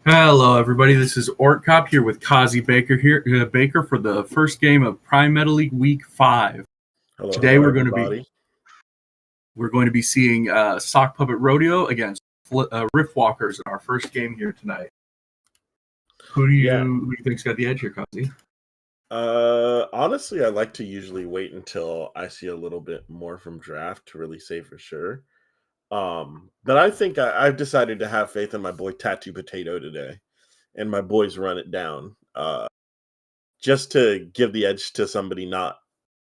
Hello, everybody. This is Ortcop here with Kazi Baker for the first game of Prime Meta League Week 5. Hello, Today hello, we're everybody. going to be seeing Sock Puppet Rodeo against Riftwalkers in our first game here tonight. Who do you think's got the edge here, Kazi? Honestly, I like to usually wait until I see a little bit more from draft to really say for sure. But I think I've decided to have faith in my boy Tattoo Potato today, and my boys run it down. Just to give the edge to somebody not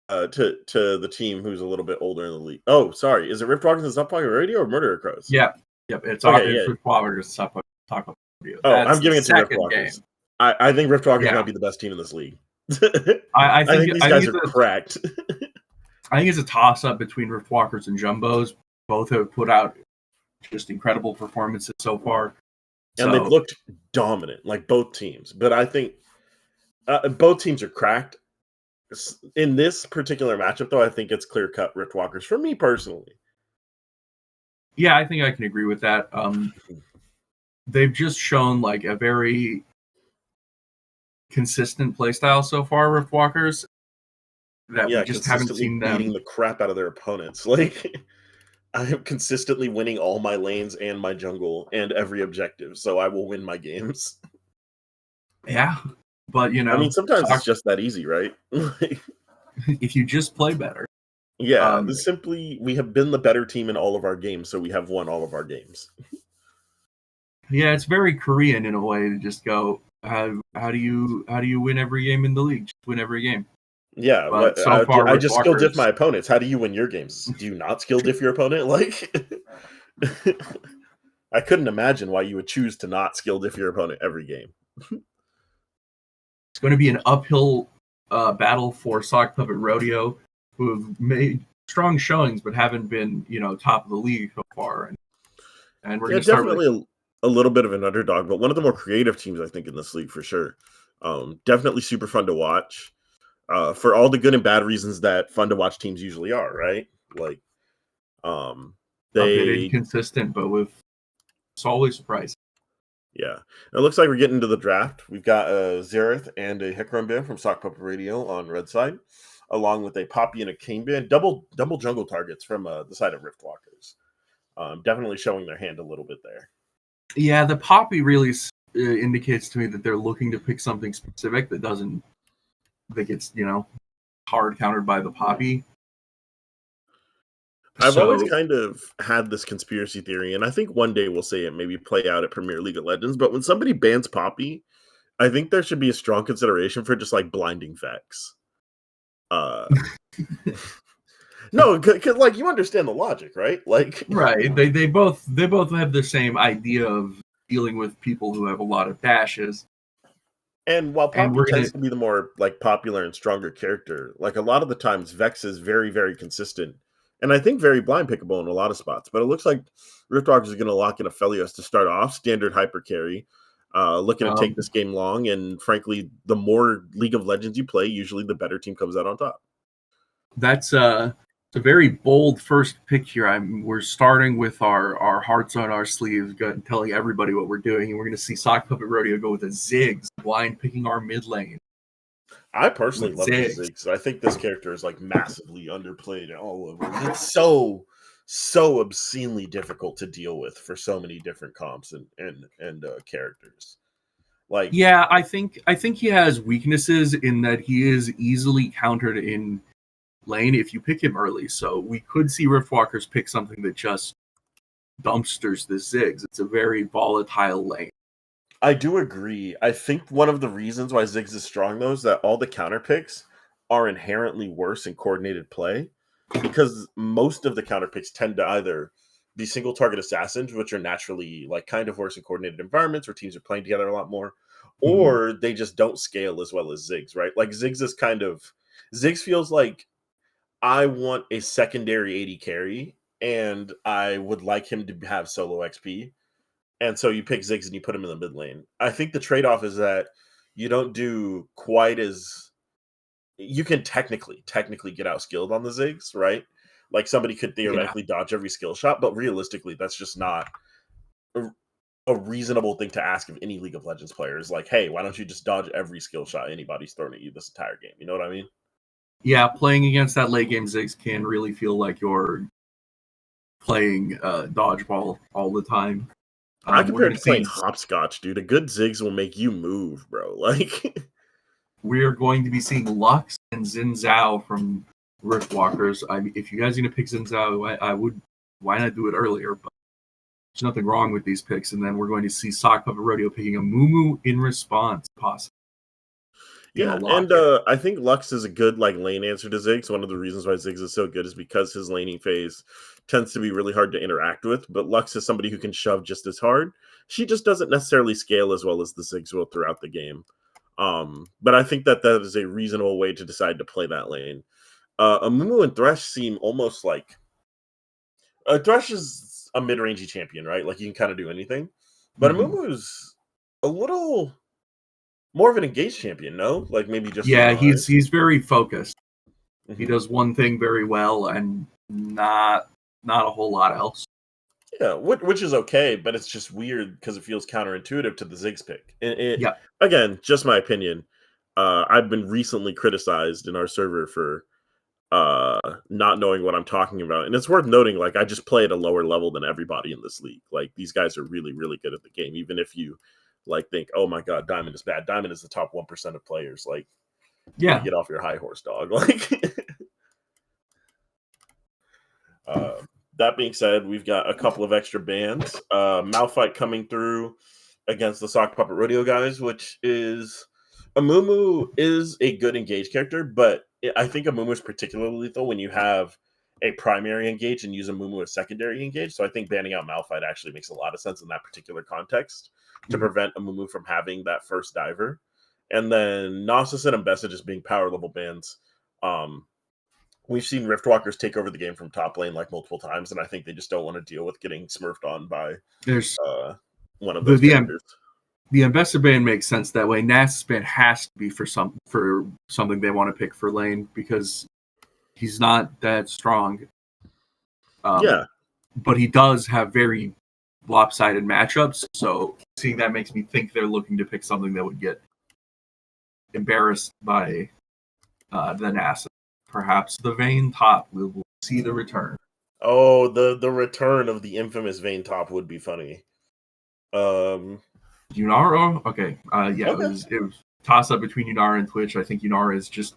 to the team who's a little bit older in the league. Oh, sorry, is it Riftwalkers and Sunfire Radio or Murderer Crows? Yep. It's Okay, yeah. Riftwalkers Sock Puppet Rodeo. Oh, That's I'm the giving it to second game. Riftwalkers. I think Riftwalkers Yeah. might be the best team in this league. I think these guys are cracked. I think it's a toss-up between Riftwalkers and Jumbos. Both have put out just incredible performances so far. And they've looked dominant, like both teams. But I think both teams are cracked. In this particular matchup, though, I think it's clear-cut Riftwalkers for me personally. Yeah, I think I can agree with that. They've just shown like a very consistent playstyle so far, Riftwalkers, that we just haven't seen them beating the crap out of their opponents. Like, I am consistently winning all my lanes and my jungle and every objective, so I will win my games. Yeah, but I mean, sometimes it's just that easy, right? If you just play better. Yeah, simply we have been the better team in all of our games, so we have won all of our games. Yeah, it's very Korean in a way to just go, how do you win every game in the league? Just win every game. Yeah, but so far I just skill diff my opponents. How do you win your games? Do you not skill diff your opponent? Like, I couldn't imagine why you would choose to not skill diff your opponent every game. It's going to be an uphill battle for Sock Puppet Rodeo, who have made strong showings but haven't been, top of the league so far. And we're going to definitely a little bit of an underdog, but one of the more creative teams I think in this league for sure. Definitely super fun to watch. For all the good and bad reasons that fun to watch teams usually are, right? Like, a bit inconsistent, but it's always surprising. Yeah, it looks like we're getting into the draft. We've got a Xerath and a Hecarim Bear from Sock Puppet Radio on red side, along with a Poppy and a Cane Band, double jungle targets from the side of Riftwalkers. Definitely showing their hand a little bit there. Yeah, the Poppy really indicates to me that they're looking to pick something specific that gets, hard countered by the Poppy. I've always kind of had this conspiracy theory, and I think one day we'll say it maybe play out at Premier League of Legends, but when somebody bans Poppy, I think there should be a strong consideration for just like blinding Vex. No, because like you understand the logic, right? Like, right. They both have the same idea of dealing with people who have a lot of dashes. And while Poppy tends to be the more like popular and stronger character, like a lot of the times Vex is very, very consistent. And I think very blind pickable in a lot of spots. But it looks like Riftwalkers is going to lock in Aphelios to start off, standard hyper carry, looking to take this game long. And frankly, the more League of Legends you play, usually the better team comes out on top. That's it's a very bold first pick here. We're starting with our hearts on our sleeves, telling everybody what we're doing. And we're going to see Sock Puppet Rodeo go with a Ziggs, blind picking our mid lane. I personally love Ziggs. I think this character is like massively underplayed all over. It's so obscenely difficult to deal with for so many different comps and characters. Like, yeah, I think he has weaknesses in that he is easily countered in lane if you pick him early. So we could see Riftwalkers pick something that just dumpsters the Ziggs. It's a very volatile lane. I do agree. I think one of the reasons why Ziggs is strong, though, is that all the counter picks are inherently worse in coordinated play because most of the counter picks tend to either be single target assassins, which are naturally like kind of worse in coordinated environments where teams are playing together a lot more, or they just don't scale as well as Ziggs, right? Like Ziggs feels like I want a secondary AD carry and I would like him to have solo XP. And so you pick Ziggs and you put him in the mid lane. I think the trade-off is that you don't do quite as you can technically get out skilled on the Ziggs, right? Like somebody could theoretically dodge every skill shot, but realistically, that's just not a reasonable thing to ask of any League of Legends player is like, hey, why don't you just dodge every skill shot anybody's thrown at you this entire game? You know what I mean? Yeah, playing against that late game Ziggs can really feel like you're playing dodgeball all the time. I We're compare going it to to playing see hopscotch, dude. A good Ziggs will make you move, bro. Like, we're going to be seeing Lux and Xin Zhao from Riftwalkers. If you guys are going to pick Xin Zhao, I would. Why not do it earlier? But there's nothing wrong with these picks. And then we're going to see Sock Puppet Rodeo picking a Mumu in response, possibly. yeah, and I think Lux is a good like lane answer to Ziggs. One of the reasons why Ziggs is so good is because his laning phase tends to be really hard to interact with. But Lux is somebody who can shove just as hard. She just doesn't necessarily scale as well as the Ziggs will throughout the game. But I think that is a reasonable way to decide to play that lane. Amumu and Thresh seem almost like Thresh is a mid-rangey champion, right? Like you can kind of do anything. But Amumu is a little more of an engaged champion, no? Like maybe just Yeah, Yunara. he's very focused. He Mm-hmm. does one thing very well and not a whole lot else. Yeah, which is okay, but it's just weird because it feels counterintuitive to the Ziggs pick. Yeah. Again, just my opinion. I've been recently criticized in our server for not knowing what I'm talking about, and it's worth noting. Like, I just play at a lower level than everybody in this league. Like, these guys are really, really good at the game. Even if you like think, oh my god, Diamond is bad. Diamond is the top 1% of players. Like, you need to get off your high horse, dog. Like. That being said, we've got a couple of extra bands. Malphite coming through against the Sock Puppet Rodeo guys, which is Amumu is a good engaged character, but I think Amumu is particularly lethal when you have a primary engage and use Amumu as secondary engage. So I think banning out Malphite actually makes a lot of sense in that particular context to prevent Amumu from having that first diver. And then Gnosis and Ambessa just being power level bands. We've seen Riftwalkers take over the game from top lane like multiple times, and I think they just don't want to deal with getting smurfed on by one of those characters. The Ambessa ban makes sense that way. Nasus ban has to be for something they want to pick for lane because he's not that strong. Yeah. But he does have very lopsided matchups, so seeing that makes me think they're looking to pick something that would get embarrassed by the Nasus. Perhaps the Vayne top. We will see the return. Oh, the return of the infamous Vayne top would be funny. Yunara? Okay. Okay. It was toss up between Yunara and Twitch. I think Yunara is just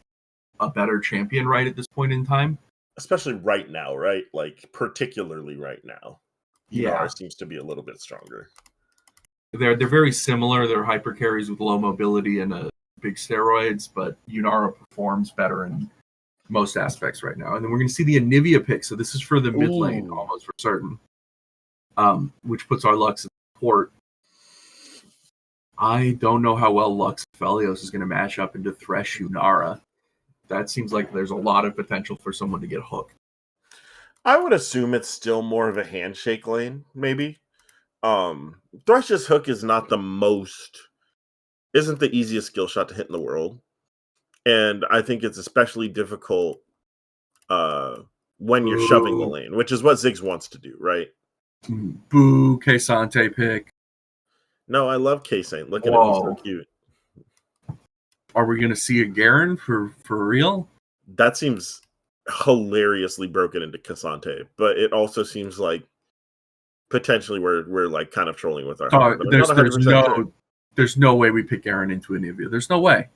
a better champion right at this point in time. Especially right now, right? Like, particularly right now. Yunara seems to be a little bit stronger. They're very similar. They're hyper carries with low mobility and big steroids, but Yunara performs better in most aspects right now. And then we're going to see the Anivia pick. So this is for the mid lane, almost for certain, which puts our Lux in support. I don't know how well Lux Felios is going to match up into Thresh Yunara. That seems like there's a lot of potential for someone to get hooked. I would assume it's still more of a handshake lane, maybe. Thresh's hook is not isn't the easiest skill shot to hit in the world. And I think it's especially difficult when you're shoving the lane, which is what Ziggs wants to do, right? Boo, K-Sante pick. No, I love K-Saint. Look at him, he's so cute. Are we going to see a Garen for real? That seems hilariously broken into Cassante, but it also seems like potentially we're like kind of trolling with our heart. There's no way we pick Garen into Anivia. There's no way.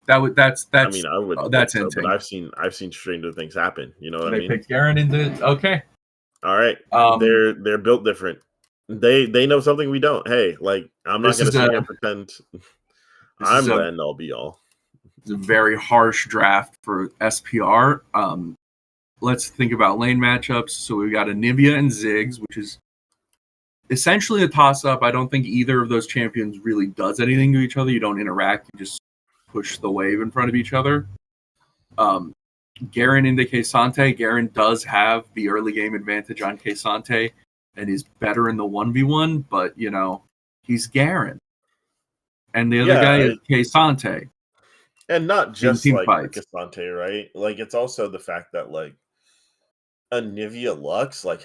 That's I mean, I would that's so, but I've seen stranger things happen. You know what I mean? They picked Garen into okay. All right. They're built different. They know something we don't. Hey, like I'm not gonna sit here and pretend I'm the end all be all. It's a very harsh draft for SPR. Let's think about lane matchups. So we've got Anivia and Ziggs, which is essentially a toss-up. I don't think either of those champions really does anything to each other. You don't interact. You just push the wave in front of each other. Garen into K-Sante. Garen does have the early game advantage on K-Sante and is better in the 1v1, but, he's Garen. And the other guy is K-Sante. And not just like K-Sante, right? Like, it's also the fact that, like, Anivia Lux, like,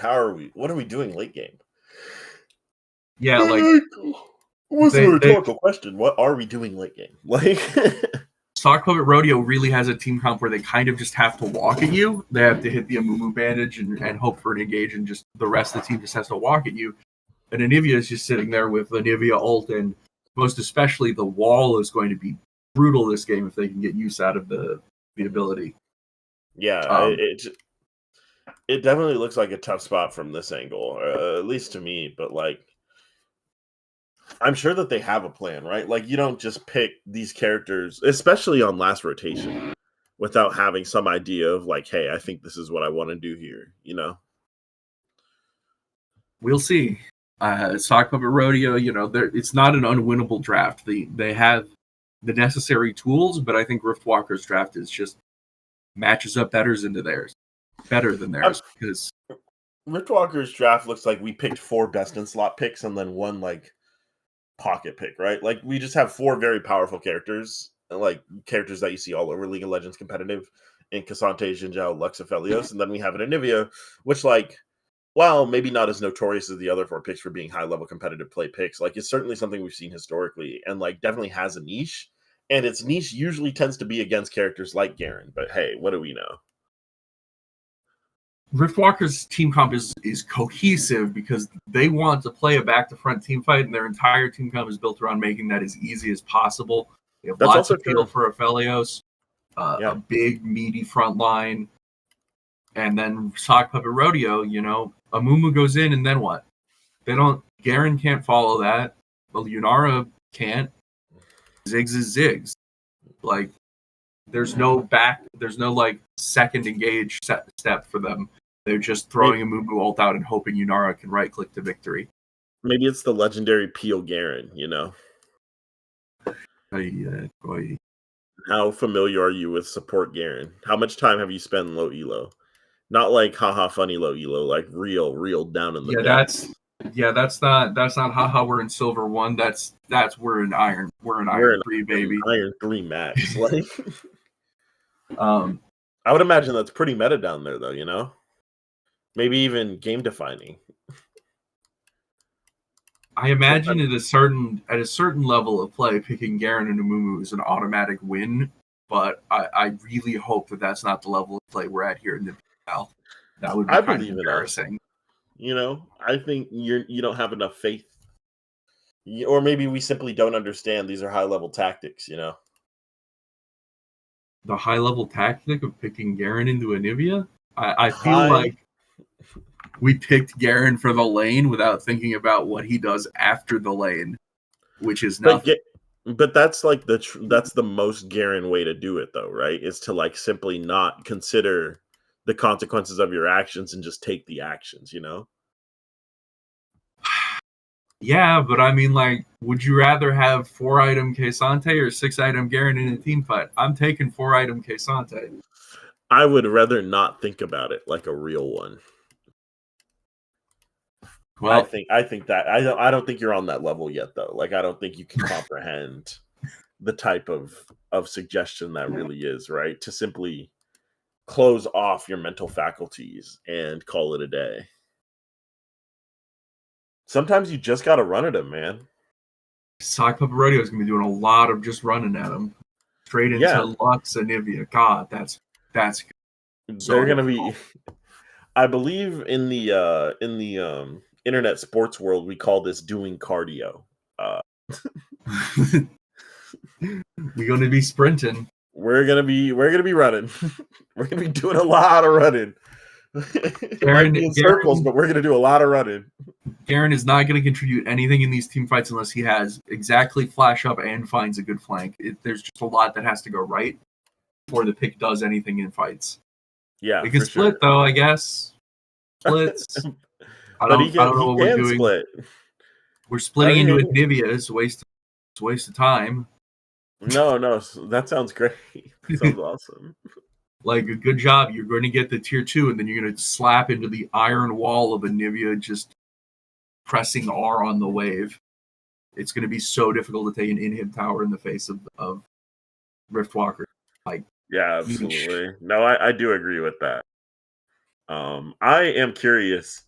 what are we doing late game? Yeah, like what's a they rhetorical question? What are we doing late game? Like, Sock Puppet Rodeo really has a team comp where they kind of just have to walk at you. They have to hit the Amumu bandage and hope for an engage, and just the rest of the team just has to walk at you. And Anivia is just sitting there with Anivia ult, and most especially the wall is going to be brutal this game if they can get use out of the ability. yeah, it definitely looks like a tough spot from this angle, at least to me. But like, I'm sure that they have a plan, right? Like, you don't just pick these characters, especially on last rotation, without having some idea of like, hey, I think this is what I want to do here. You know? We'll see. Sock Puppet Rodeo, it's not an unwinnable draft. They have the necessary tools, but I think Riftwalker's draft is just matches up better than theirs because Riftwalker's draft looks like we picked 4 best in slot picks and then 1 like pocket pick, right? Like we just have 4 very powerful characters, like characters that you see all over League of Legends competitive in Cassante, Jinzhou, Lux, Aphelios, and then we have an Anivia, which like, while maybe not as notorious as the other 4 picks for being high level competitive play picks, like it's certainly something we've seen historically and like definitely has a niche. And its niche usually tends to be against characters like Garen. But hey, what do we know? Riftwalker's team comp is cohesive because they want to play a back to front team fight, and their entire team comp is built around making that as easy as possible. They have That's lots also of peel true. for Aphelios, Yeah. a big meaty front line, and then Sock Puppet Rodeo. Amumu goes in, and then what? They don't. Garen can't follow that. Well, Yunara can't. Ziggs is Ziggs. Like there's no like second engage step for them. They're just throwing a Mumu ult out and hoping Yunara can right click to victory. Maybe it's the legendary Peel Garen, you know? Boy. How familiar are you with support Garen? How much time have you spent in low elo? Not like haha funny low elo, like real down in the depths. That's not haha we're in silver 1. That's we're in iron 3, baby. Iron 3 max. Like I would imagine that's pretty meta down there though, you know? Maybe even game defining. I imagine at a certain level of play, picking Garen and Amumu is an automatic win, but I really hope that that's not the level of play we're at here in the PL. That would be kind of embarrassing. You know, I think you don't have enough faith, or maybe we simply don't understand these are high level tactics. You know, the high level tactic of picking Garen into Anivia. I feel like we picked Garen for the lane without thinking about what he does after the lane, which is nothing. But that's like that's the most Garen way to do it, though, right? Is to like simply not consider the consequences of your actions and just take the actions. You know. Yeah, but I mean, like, would you rather have 4-item Kaysante or 6-item Garen in a team fight? I'm taking 4-item Kaysante. I would rather not think about it like a real one. Well, I think that I don't think you're on that level yet, though. Like, I don't think you can comprehend the type of suggestion that really is, right? To simply close off your mental faculties and call it a day. Sometimes you just got to run at him, man. Sock Puppet Rodeo is going to be doing a lot of just running at him. Straight into Lux and Nivea. God, that's good. They're going to be... I believe in the internet sports world, we call this doing cardio. We're going to be sprinting. We're gonna be running. We're gonna be doing a lot of running. It might be in circles, but we're gonna do a lot of running. Garen is not going to contribute anything in these team fights unless he has exactly flash up and finds a good flank. There's just a lot that has to go right before the pick does anything in fights. Yeah, we can split though, I guess. Splits. I don't know what we're doing. Split. We're splitting into Nivea. It's a waste of time. No, that sounds great. That sounds awesome. Like, a good job. You're going to get the tier 2, and then you're going to slap into the iron wall of Anivia just pressing R on the wave. It's going to be so difficult to take an inhib tower in the face of Riftwalker. Like, yeah, absolutely. No, I do agree with that. I am curious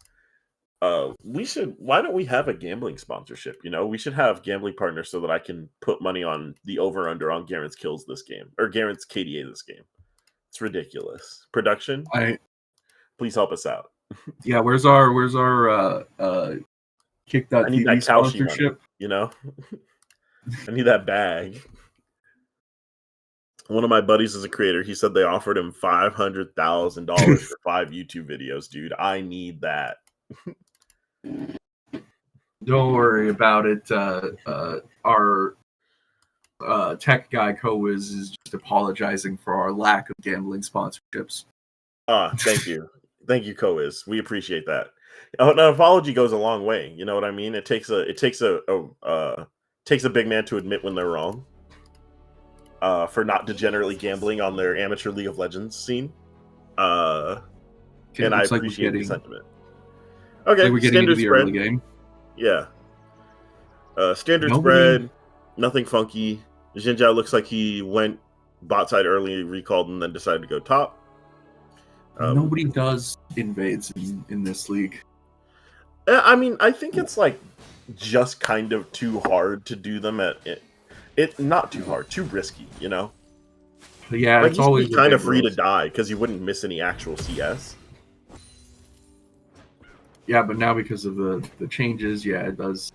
Why don't we have a gambling sponsorship? You know, we should have gambling partners so that I can put money on the over under on Garen's kills this game or Garen's KDA this game. It's ridiculous. Production, I please help us out. Yeah, where's our I need Kick.tv that Kalshi money, sponsorship? you know? I need that bag. One of my buddies is a creator. He said they offered him $500,000 for 5 YouTube videos, dude. I need that. Don't worry about it. Our tech guy Cowiz is just apologizing for our lack of gambling sponsorships. Thank you. Thank you, Cowiz. We appreciate that. An apology goes a long way. You know what I mean? It takes a big man to admit when they're wrong. For not degenerately gambling on their amateur League of Legends scene. And I appreciate the sentiment. Okay, we're getting into the spread. early game. Yeah. Standard spread, nothing funky. Jinjiao looks like he went bot side early, recalled, and then decided to go top. Nobody does invades in this league. I mean, I think it's like just kind of too hard to do them at it. Not too hard, too risky, you know. But yeah, like it's always kind of free to die because you wouldn't miss any actual CS. Yeah, but now because of the changes, yeah, it does.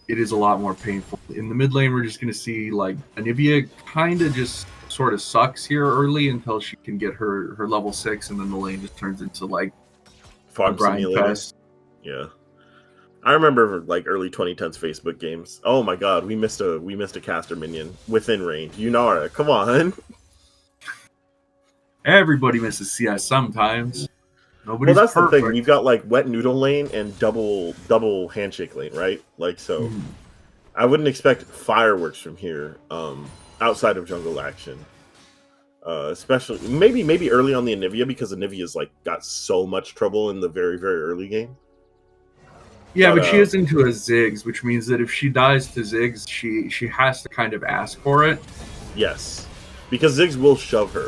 It is a lot more painful. In the mid lane, we're just going to see like Anivia kind of just sort of sucks here early until she can get her level 6, and then the lane just turns into like farm grind fest. Yeah, I remember like early 2010s Facebook games. Oh my god, we missed a caster minion within range. Yunara, come on. Everybody misses CS sometimes. Well, that's perfect. The thing. We've got like wet noodle lane and double handshake lane, right? Like so, I wouldn't expect fireworks from here. Outside of jungle action, especially maybe early on the Anivia because Anivia's like got so much trouble in the very early game. Yeah, but she is into a Ziggs, which means that if she dies to Ziggs, she has to kind of ask for it. Yes, because Ziggs will shove her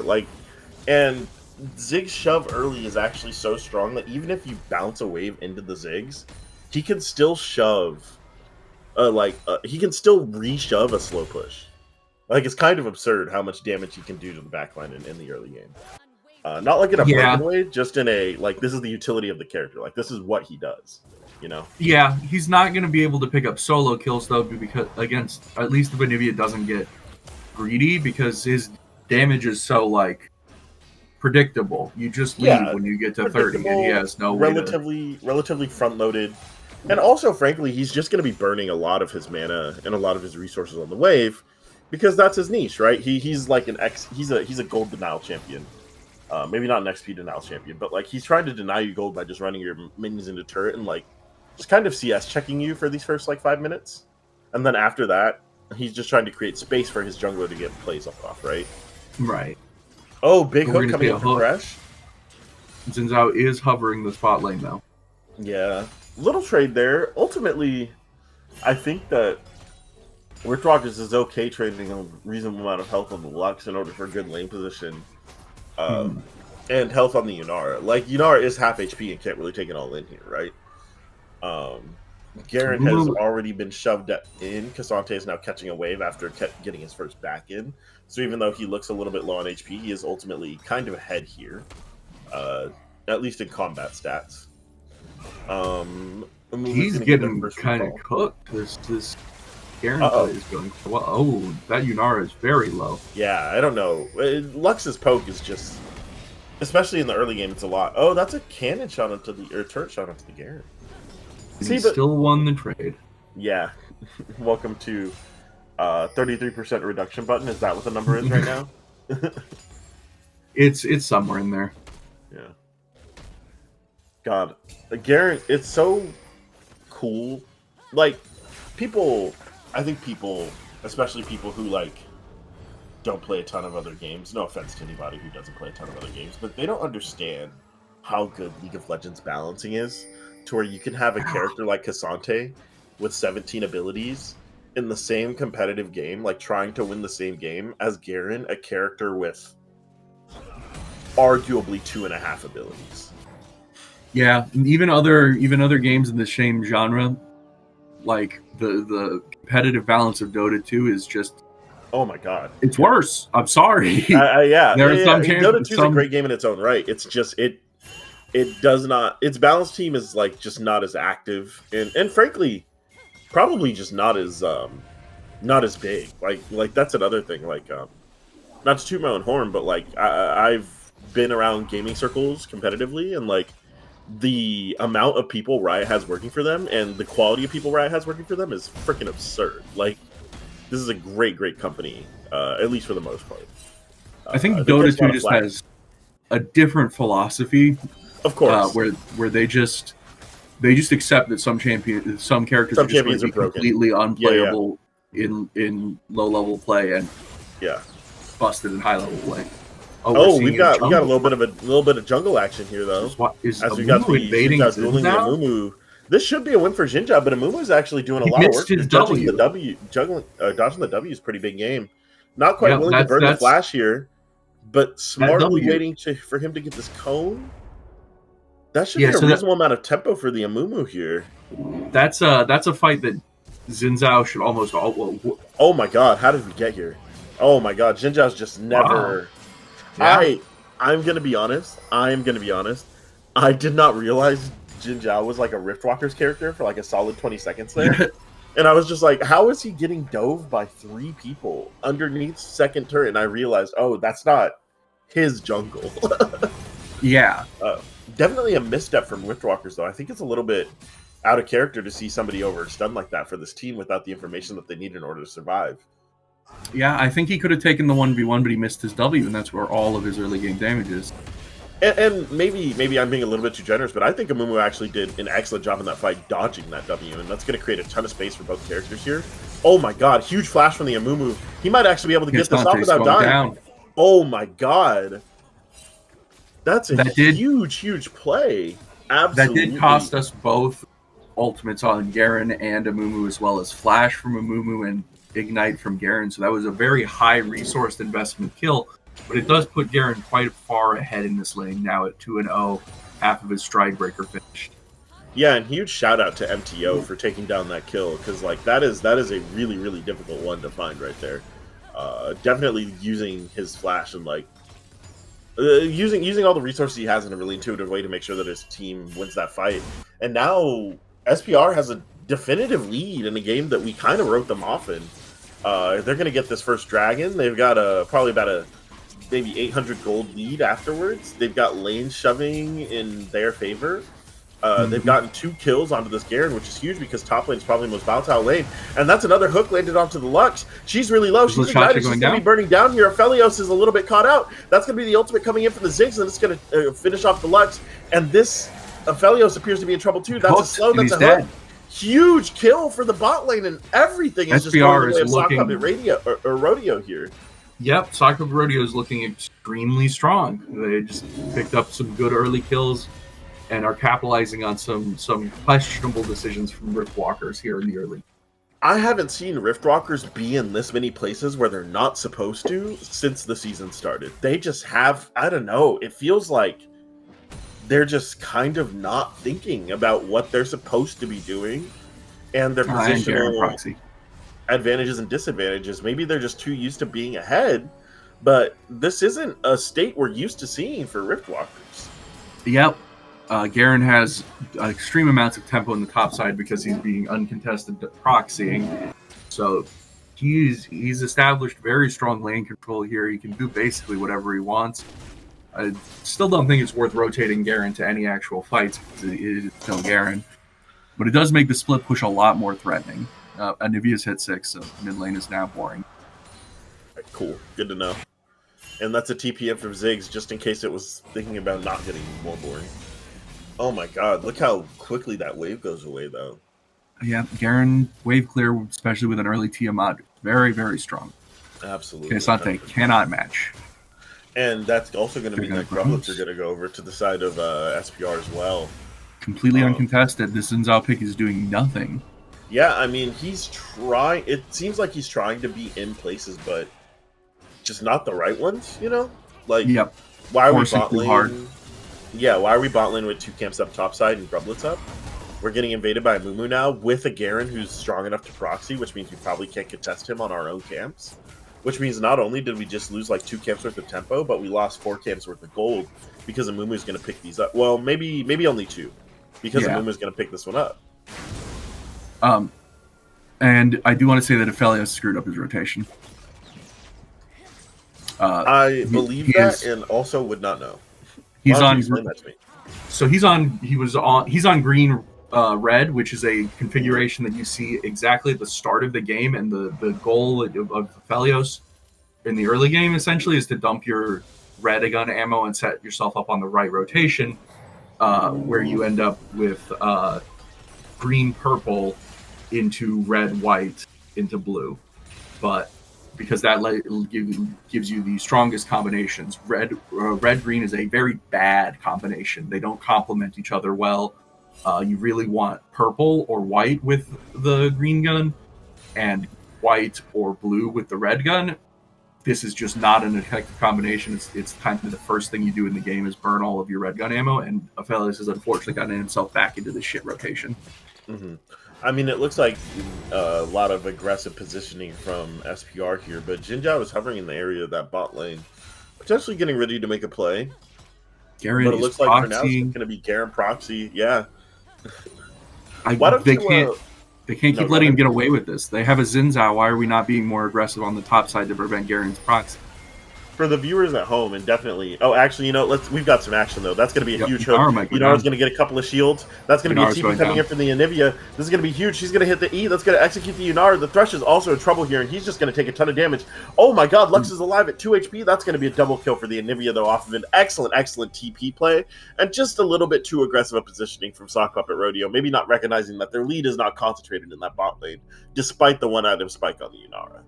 and Ziggs shove early is actually so strong that even if you bounce a wave into the Ziggs, he can still shove. He can still re-shove a slow push. Like, it's kind of absurd how much damage he can do to the backline in the early game. Not like in a broken way, just in a, like, this is the utility of the character. Like, this is what he does, you know? Yeah, he's not going to be able to pick up solo kills, though, because against, at least if Anivia doesn't get greedy, because his damage is so, like, predictable. You just leave when you get to 30, and he has no way relatively front-loaded. And also, frankly, he's just going to be burning a lot of his mana and a lot of his resources on the wave, because that's his niche, right? He's like he's a gold denial champion. Maybe not an XP denial champion, but like he's trying to deny you gold by just running your minions into turret and like just kind of CS checking you for these first like 5 minutes, and then after that, he's just trying to create space for his jungler to get plays off, right? Right. Oh, big hook coming in for Fresh. Xin Zhao is hovering the spot lane though. Yeah, little trade there. Ultimately, I think that Witchwalkers is okay trading a reasonable amount of health on the Lux in order for good lane position. And health on the Yunara. Like, Yunara is half HP and can't really take it all in here, right? Garen has already been shoved in. Cassante is now catching a wave after getting his first back in. So even though he looks a little bit low on HP, he is ultimately kind of ahead here. At least in combat stats. He's getting kind of cooked. This Garen play is going well. Oh, that Yunara is very low. Yeah, I don't know. Lux's poke is just, especially in the early game, it's a lot. Oh, that's a cannon shot onto the turret shot onto the Garen. He still won the trade. Yeah. Welcome to 33% reduction button. Is that what the number is right now? It's somewhere in there. Yeah. God, Garen, it's so cool. Like, I think people, especially people who like don't play a ton of other games. No offense to anybody who doesn't play a ton of other games, but they don't understand how good League of Legends balancing is. To where you can have a character like Cassante with 17 abilities in the same competitive game, like trying to win the same game as Garen, a character with arguably 2.5 abilities. Yeah, and even other games in the same genre, like the competitive balance of Dota 2 is just Oh my god, it's worse. I'm sorry. yeah. There are some Dota 2 is a some great game in its own right. It's just it does not. Its balance team is like just not as active, and frankly, probably just not as big. Like that's another thing. Like not to toot my own horn, but like I've been around gaming circles competitively, and like the amount of people Riot has working for them and the quality of people Riot has working for them is freaking absurd. Like this is a great company, at least for the most part. I think Dota 2 just has a different philosophy, of course, where they just accept that some characters are just going to be completely unplayable in low level play and busted in high level play. We got a little bit of jungle action here though. As we got the Xinjia's dueling the Amumu. This should be a win for Xinjia, but Amumu is actually doing a lot of work. Dodging the W is a pretty big game. Not quite willing to burn the flash here, but smartly waiting for him to get this cone. That should be a reasonable amount of tempo for the Amumu here. That's a fight that Xin Zhao should almost Oh my god, how did we get here? Oh my god, Xin Zhao's just never. Wow. Yeah. I'm gonna be honest. I did not realize Xin Zhao was like a Riftwalker's character for like a solid 20 seconds there. And I was just like, how is he getting dove by 3 people underneath second turret? And I realized, oh, that's not his jungle. Yeah. Definitely a misstep from Riftwalkers, though. I think it's a little bit out of character to see somebody overstun like that for this team without the information that they need in order to survive. Yeah, I think he could have taken the 1v1, but he missed his W, and that's where all of his early game damage is. And maybe I'm being a little bit too generous, but I think Amumu actually did an excellent job in that fight dodging that W, and that's going to create a ton of space for both characters here. Oh my god, huge flash from the Amumu. He might actually be able to get this off without dying. Oh my god. That's a huge play. Absolutely. That did cost us both ultimates on Garen and Amumu, as well as flash from Amumu and Ignite from Garen, so that was a very high resourced investment kill, but it does put Garen quite far ahead in this lane now at 2-0, half of his stride breaker finished. Yeah, and huge shout out to MTO for taking down that kill, because like that is a really difficult one to find right there. Definitely using his flash and like using all the resources he has in a really intuitive way to make sure that his team wins that fight. And now SPR has a definitive lead in a game that we kind of wrote them off in. They're going to get this first dragon. They've got probably about a maybe 800 gold lead afterwards. They've got lane shoving in their favor. They've gotten 2 kills onto this Garen, which is huge because top lane is probably the most volatile lane. And that's another hook landed onto the Lux. She's really low. She's ignited. She's going to be burning down here. Aphelios is a little bit caught out. That's going to be the ultimate coming in from the Ziggs, and it's going to finish off the Lux. And this Aphelios appears to be in trouble too. That's a slow. That's a hook. Huge kill for the bot lane, and everything is just going the way of Sock Puppet Rodeo here. Yep, Sock Puppet Rodeo is looking extremely strong. They just picked up some good early kills and are capitalizing on some questionable decisions from Riftwalkers here in the early. I haven't seen Riftwalkers be in this many places where they're not supposed to since the season started. They just have, I don't know, it feels like they're just kind of not thinking about what they're supposed to be doing and their positional advantages and disadvantages. Maybe they're just too used to being ahead, but this isn't a state we're used to seeing for Riftwalkers. Yep. Garen has extreme amounts of tempo in the top side because he's being uncontested proxying. So he's established very strong lane control here. He can do basically whatever he wants. I still don't think it's worth rotating Garen to any actual fights because it is still Garen. But it does make the split push a lot more threatening. Anivia's hit 6, so mid lane is now boring. Cool. Good to know. And that's a TPM from Ziggs, just in case it was thinking about not getting more boring. Oh my god, look how quickly that wave goes away, though. Yeah, Garen wave clear, especially with an early Tiamat. Very, very strong. Absolutely. Kesate cannot match. And that's also going to mean that Grublets are going to go over to the side of SPR as well. Completely uncontested. This Xin Zhao pick is doing nothing. Yeah, I mean, he's trying. It seems like he's trying to be in places, but just not the right ones, you know? Like, yep. Why are we bot lane? Yeah, why are we bot lane with 2 camps up topside and grublets up? We're getting invaded by a Mumu now with a Garen who's strong enough to proxy, which means we probably can't contest him on our own camps. Which means not only did we just lose like 2 camps worth of tempo, but we lost 4 camps worth of gold because a Mumu's going to pick these up. Well, maybe only 2, because a Mumu's going to pick this one up. And I do want to say that Aphelios screwed up his rotation. I believe that, and also would not know. He's Why don't on. you explain that to me? So he's on green red, which is a configuration that you see exactly at the start of the game, and the goal of Aphelios in the early game essentially is to dump your red gun ammo and set yourself up on the right rotation, where you end up with green purple into red white into blue, but because that gives you the strongest combinations. Red green is a very bad combination. They don't complement each other well. You really want purple or white with the green gun, and white or blue with the red gun. This is just not an effective combination. It's kind of the first thing you do in the game is burn all of your red gun ammo, and Aphelios has unfortunately gotten himself back into this shit rotation. Mm-hmm. I mean, it looks like a lot of aggressive positioning from SPR here, but Jinja was hovering in the area of that bot lane, potentially getting ready to make a play. Garen but it looks like for now it's proxying. going to be Garen proxy. Yeah. They can't keep letting him get away with this. They have a Xin Zhao. Why are we not being more aggressive on the top side to prevent Garen's proxy? For the viewers at home, and definitely... Oh, actually, we've got some action, though. That's going to be a huge hook. Yunara's going to get a couple of shields. That's going to be a TP coming in from the Anivia. This is going to be huge. She's going to hit the E. That's going to execute the Yunara. The Thresh is also in trouble here, and he's just going to take a ton of damage. Oh my god, Lux is alive at 2 HP. That's going to be a double kill for the Anivia, though, off of an excellent TP play. And just a little bit too aggressive a positioning from Sock Puppet Rodeo. Maybe not recognizing that their lead is not concentrated in that bot lane, despite the one-item spike on the Yunara.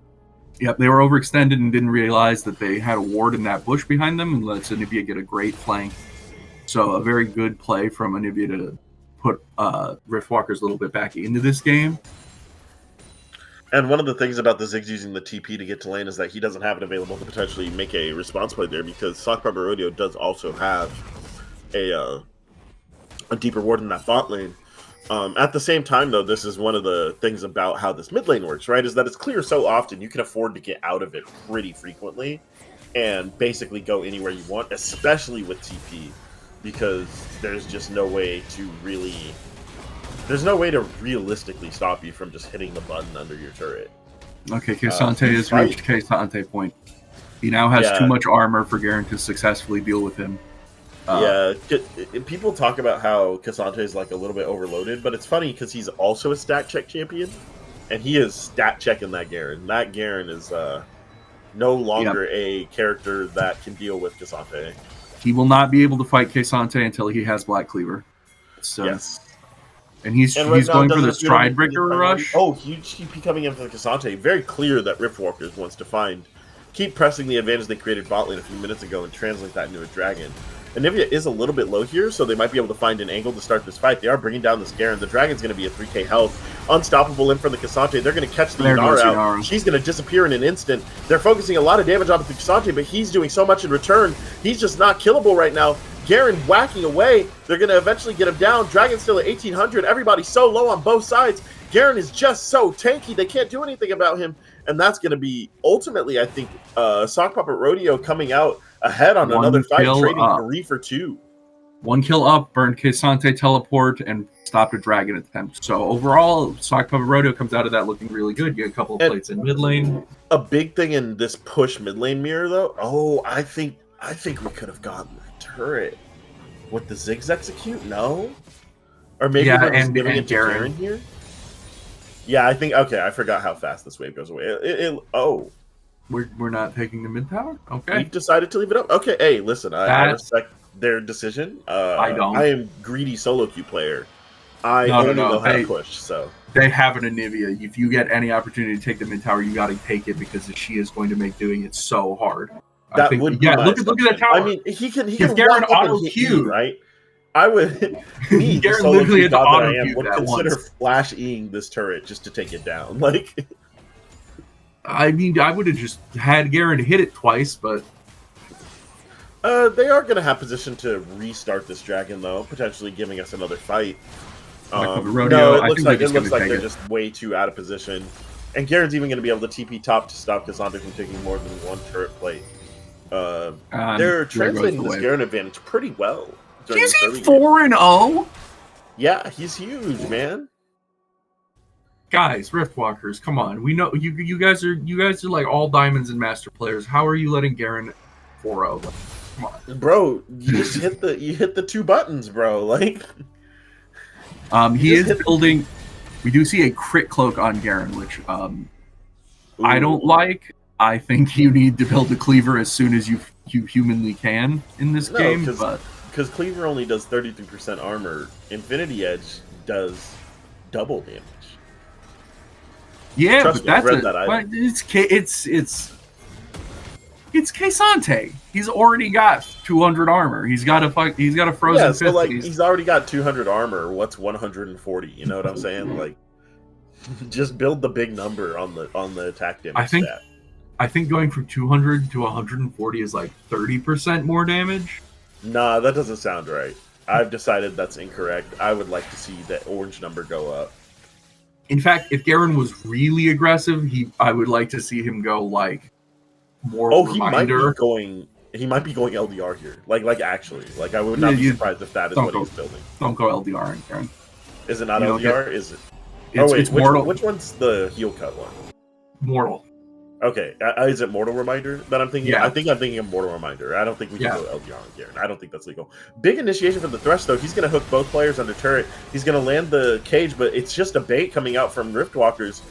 Yep, they were overextended and didn't realize that they had a ward in that bush behind them, and lets Anivia get a great flank. So a very good play from Anivia to put Riftwalkers a little bit back into this game. And one of the things about the Ziggs using the TP to get to lane is that he doesn't have it available to potentially make a response play there, because Sock Puppet Rodeo does also have a deeper ward in that bot lane. At the same time, though, this is one of the things about how this mid lane works, right? Is that it's clear so often you can afford to get out of it pretty frequently and basically go anywhere you want, especially with TP, because there's just no way to realistically stop you from just hitting the button under your turret. Okay, K'Sante has reached K'Sante point. He now has too much armor for Garen to successfully deal with him. People talk about how K'Sante is like a little bit overloaded, but it's funny because he's also a stat check champion, and he is stat checking that Garen. That Garen is no longer a character that can deal with K'Sante. He will not be able to fight K'Sante until he has Black Cleaver. So, yes. And he's going for the Stride Breaker rush. Oh, huge TP coming in for the K'Sante. Very clear that Riftwalkers wants to keep pressing the advantage they created bot lane a few minutes ago and translate that into a dragon. Anivia is a little bit low here, so they might be able to find an angle to start this fight. They are bringing down this Garen. The Dragon's going to be at 3k health. Unstoppable in from the K'Sante. They're going to catch the Yunara out. She's going to disappear in an instant. They're focusing a lot of damage on the K'Sante, but he's doing so much in return. He's just not killable right now. Garen whacking away. They're going to eventually get him down. Dragon's still at 1800. Everybody's so low on both sides. Garen is just so tanky. They can't do anything about him. And that's going to be, ultimately, I think, Sock Puppet Rodeo coming out ahead on another fight, trading 3 for 2. 1 kill up, burned K'Sante teleport, and stopped a dragon attempt. So overall, Sock Puppet Rodeo comes out of that looking really good. You get a couple of plates in mid lane. A big thing in this push mid lane mirror, though, I think we could have gotten the turret. Would the Ziggs execute? No? Or maybe we're just giving it to Garen here? Yeah, I think, okay, I forgot how fast this wave goes away. We're not taking the mid tower? Okay. We've decided to leave it up? Okay, hey, listen, I respect their decision. I don't. I am greedy solo queue player. I only know how to push, so. They have an Anivia. If you get any opportunity to take the mid tower, you got to take it, because she is going to make doing it so hard. That would be look at that tower. I mean, he can Garen auto queue, right? I would, Garen literally had to auto queue would consider flash E-ing this turret just to take it down. Like, I mean, I would have just had Garen hit it twice, but They are going to have position to restart this dragon, though, potentially giving us another fight. Rodeo, No, it I looks think like they're just way too out of position. And Garen's even going to be able to TP top to stop Cassandra from taking more than one turret plate. They're translating this Garen advantage pretty well. Is he 4-0? Yeah, he's huge, man. Guys, Riftwalkers, come on. We know you guys are like all diamonds and master players. How are you letting Garen 4-0? Come on, bro. You just hit the two buttons, bro. Like, he is building. We do see a crit cloak on Garen, which I don't like. I think you need to build a cleaver as soon as you humanly can in this game, because cleaver only does 33% armor. Infinity Edge does double damage. Yeah, Trust but me, it's Kaysante. He's already got 200 armor. He's got a frozen. Yeah, so like he's already got 200 armor. What's 140? You know what I'm saying? Like, just build the big number on the attack damage stat. I think going from 200 to 140 is like 30% more damage. Nah, that doesn't sound right. I've decided that's incorrect. I would like to see that orange number go up. In fact, if Garen was really aggressive, I would like to see him go like more. Reminder. He might be going LDR here. Like actually. Like, I would not be surprised if that is what he's building. Don't go LDR, Garen. Is it not LDR? Is it? It's mortal. Which one's the heel cut one? Mortal. Okay, is it Mortal Reminder that I'm thinking? Yeah. I think I'm thinking of Mortal Reminder. I don't think we can go LDR on Garen. I don't think that's legal. Big initiation for the Thresh, though. He's going to hook both players under turret. He's going to land the cage, but it's just a bait coming out from Riftwalkers.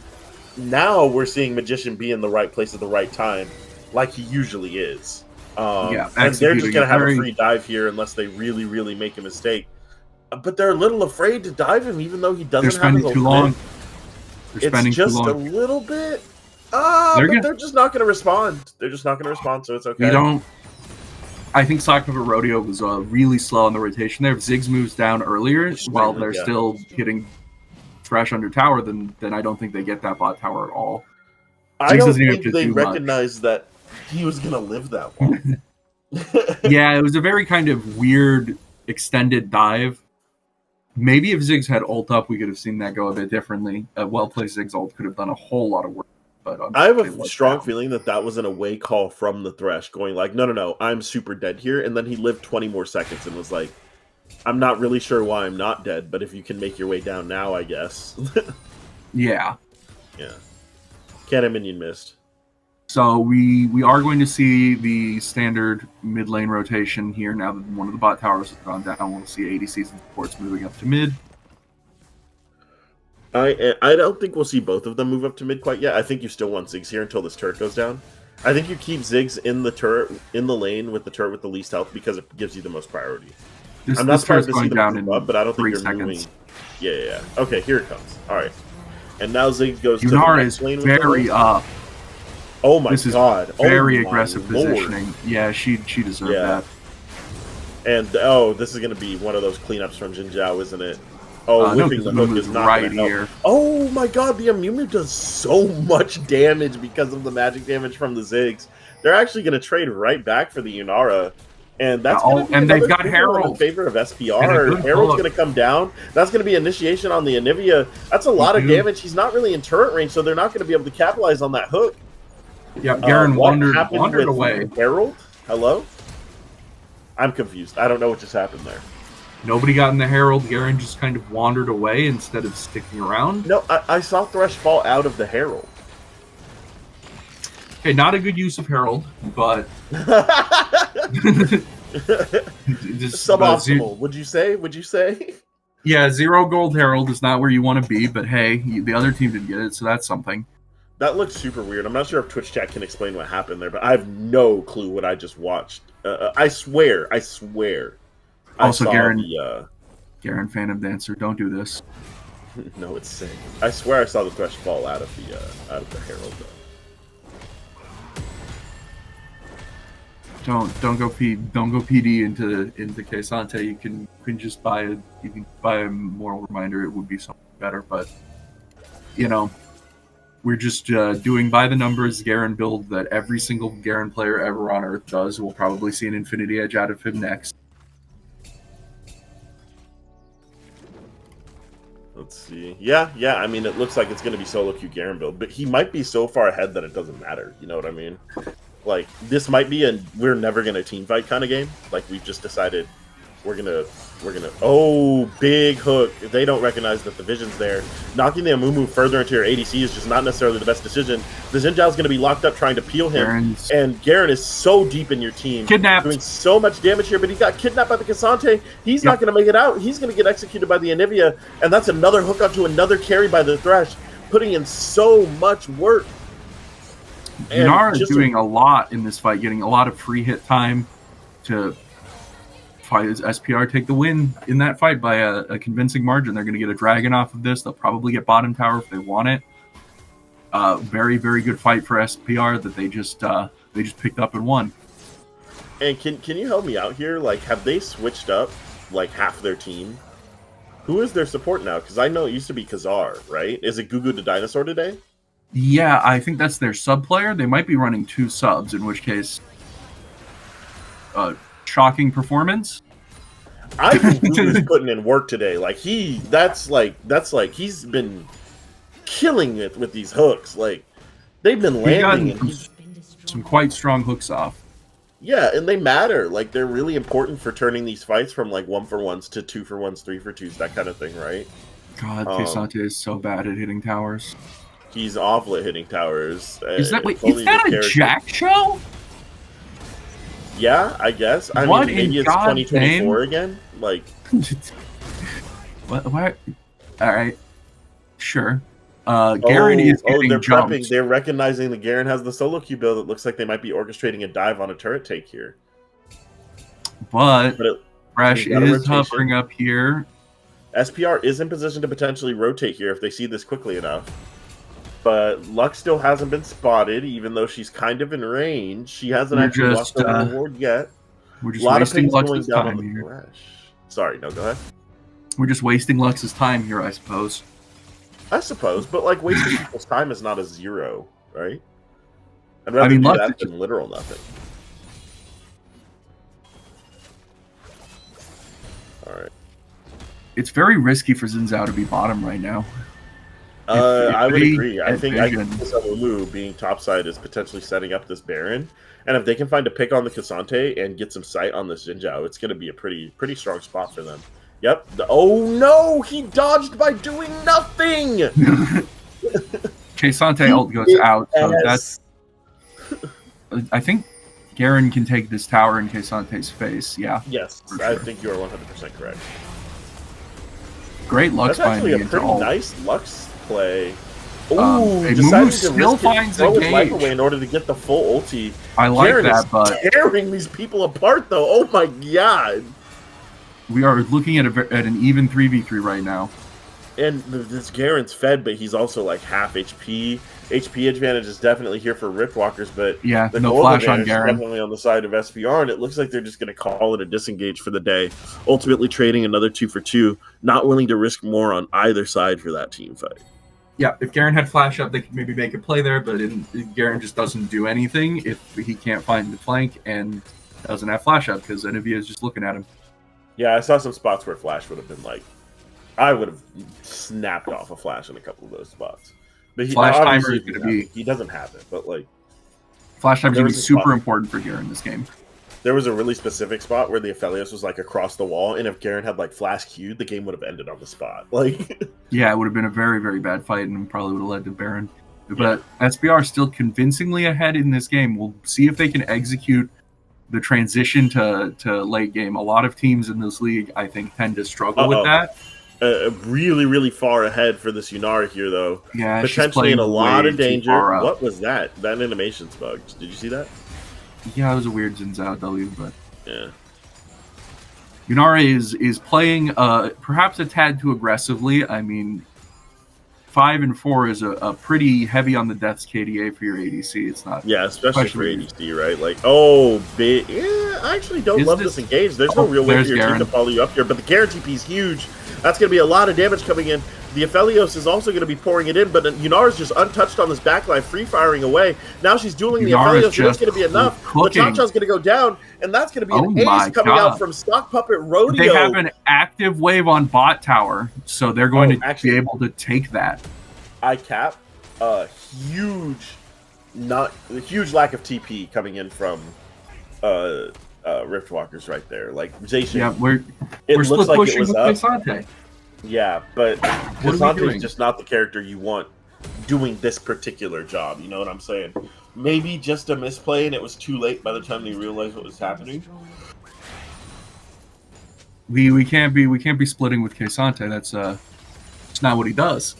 Now we're seeing Magician be in the right place at the right time, like he usually is. And they're just going to have a free dive here unless they really, really make a mistake. But they're a little afraid to dive him, even though he doesn't have his too long. It's just a little bit. They're just not going to respond. They're just not going to respond, so it's okay. I think Saknova Rodeo was really slow on the rotation there. If Ziggs moves down earlier while they're still hitting Thresh under tower, then I don't think they get that bot tower at all. I don't think they recognized that he was going to live that long. Yeah, it was a very kind of weird extended dive. Maybe if Ziggs had ult up, we could have seen that go a bit differently. A well-placed Ziggs ult could have done a whole lot of work. But I have a strong feeling that was an away call from the Thresh, going like, no, I'm super dead here. And then he lived 20 more seconds and was like, I'm not really sure why I'm not dead, but if you can make your way down now, I guess. Yeah. Cannon minion missed. So we are going to see the standard mid lane rotation here now that one of the bot towers has gone down. We'll see ADCs and supports moving up to mid. I don't think we'll see both of them move up to mid quite yet. I think you still want Ziggs here until this turret goes down. I think you keep Ziggs in the turret, in the lane with the turret with the least health because it gives you the most priority. I'm not surprised to see them move up, but I don't think they're moving. Yeah. Okay, here it comes. All right. And now Ziggs goes to the next lane. Very up. Oh my god. Very aggressive positioning. Yeah, she deserved that. And this is going to be one of those cleanups from Jin Zhao, isn't it? Whipping the hook is not right here. Oh my god, the Amumu does so much damage because of the magic damage from the Ziggs. They're actually going to trade right back for the Yunara. And that's they've got Herald in favor of SPR. Herald's going to come down. That's going to be initiation on the Anivia. That's a lot of damage. He's not really in turret range, so they're not going to be able to capitalize on that hook. Yeah, Garen wandered away. Herald? Hello? I'm confused. I don't know what just happened there. Nobody got in the Herald. Garen just kind of wandered away instead of sticking around. No, I saw Thresh fall out of the Herald. Okay, not a good use of Herald, but suboptimal. Would you say? Yeah, 0 gold Herald is not where you want to be, but hey, the other team didn't get it, so that's something. That looks super weird. I'm not sure if Twitch chat can explain what happened there, but I have no clue what I just watched. I swear. Also, Garen Phantom Dancer, don't do this. No, it's sick. I swear I saw the Thresh fall out of the Herald though. Don't go PD into Kaysante. You can just buy a moral reminder. It would be something better, but We're just doing by the numbers Garen build that every single Garen player ever on Earth does. We'll probably see an Infinity Edge out of him next. Let's see. Yeah. I mean, it looks like it's going to be solo queue Garen build, but he might be so far ahead that it doesn't matter. You know what I mean? Like, this might be a we're never going to team fight kind of game. Like, we've just decided we're gonna oh, big hook. If they don't recognize that the vision's there, knocking the Amumu further into your ADC is just not necessarily the best decision. The Xin Zhao's gonna be locked up trying to peel him, and Garen is so deep in your team, kidnapped, doing so much damage here, but he got kidnapped by the Cassante. He's not gonna make it out. He's gonna get executed by the Anivia, and that's another hook onto another carry by the Thresh, putting in so much work. Yunara is doing a lot in this fight, getting a lot of free hit time to fight as SPR take the win in that fight by a convincing margin. They're going to get a dragon off of this. They'll probably get bottom tower if they want it. Very, very good fight for SPR that they just picked up and won. And can you help me out here? Like, have they switched up like half their team? Who is their support now? Because I know it used to be Khazar, right? Is it Gugu the Dinosaur today? Yeah, I think that's their sub player. They might be running 2 subs, in which case, shocking performance. I think Gugu's putting in work today. Like that's like he's been killing it with these hooks. Like they've been landing and some quite strong hooks off. Yeah, and they matter. Like they're really important for turning these fights from like 1-for-1s to 2-for-1s, 3-for-2s, that kind of thing, right? God, Cassante is so bad at hitting towers. He's awful at hitting towers. Is that a Jack show? Yeah, I guess. I mean, maybe it's 2024 again. Like, what? All right, sure. Garen is getting they're jumped. prepping. They're recognizing that Garen has the solo queue build. It looks like they might be orchestrating a dive on a turret take here. But Fresh is hovering up here. SPR is in position to potentially rotate here if they see this quickly enough. But Lux still hasn't been spotted, even though she's kind of in range. She hasn't actually lost the reward yet. We're just wasting Lux's time here. Crash. Sorry, no, go ahead. We're just wasting Lux's time here, I suppose. I suppose, but like wasting people's time is not a 0, right? I'd rather do that than literal nothing. All right. It's very risky for Xin Zhao to be bottom right now. I would agree. I think this Amumu being topside is potentially setting up this Baron, and if they can find a pick on the Cassante and get some sight on this Xin Zhao, it's going to be a pretty strong spot for them. Yep. Oh no! He dodged by doing nothing. Cassante ult goes out, so that's. I think Garen can take this tower in Cassante's face. Yeah. Yes, sure. I think you are 100% correct. Great Lux. That's actually a pretty nice Lux play. Ooh, Mumu still finds a his life away in order to get the full ulti. I like Garen that, is but tearing these people apart, though. Oh my god! We are looking at an even 3v3 right now. And this Garen's fed, but he's also like half HP. HP advantage is definitely here for Riftwalkers, but yeah, the no gold flash on advantage Garen. is definitely on the side of SPR, and it looks like they're just going to call it a disengage for the day. Ultimately trading another 2-for-2, not willing to risk more on either side for that team fight. Yeah, if Garen had flash up, they could maybe make a play there, but Garen just doesn't do anything if he can't find the flank and doesn't have flash up because Anivia is just looking at him. Yeah, I saw some spots where flash would have been like, I would have snapped off a flash in a couple of those spots. But flash timer is going to be. He doesn't have it, but like. Flash time is going to be super important for Garen in this game. There was a really specific spot where the Aphelios was like across the wall, and if Garen had like flash queued, the game would have ended on the spot. Like, yeah, it would have been a very, very bad fight, and probably would have led to Baron. But SBR still convincingly ahead in this game. We'll see if they can execute the transition to late game. A lot of teams in this league, I think, tend to struggle with that. Really, really far ahead for this Yunara here, though. Yeah, potentially in a lot of danger. What was that? That animation's bugged. Did you see that? Yeah, it was a weird Xin Zhao W, but yeah. Yunara is playing perhaps a tad too aggressively. I mean, 5 and 4 is a pretty heavy on the deaths KDA for your ADC. It's not. Yeah, especially for ADC, right? Like, I actually don't love this engage. There's no real way for your team to follow you up here, but the Garen TP is huge. That's going to be a lot of damage coming in. The Aphelios is also going to be pouring it in, but Yunara's just untouched on this backline, free-firing away. Now she's dueling the Aphelios, and it's going to be enough. Machacha's going to go down, and that's going to be an ace coming out from Stock Puppet Rodeo. They have an active wave on bot tower, so they're going to be able to take that. I cap a huge lack of TP coming in from Riftwalkers right there. Like Zacian, yeah, we're split like pushing with Cassante. Yeah, but Cassante is just not the character you want doing this particular job. You know what I'm saying? Maybe just a misplay, and it was too late by the time they realized what was happening. We can't be splitting with Cassante. That's not what he does.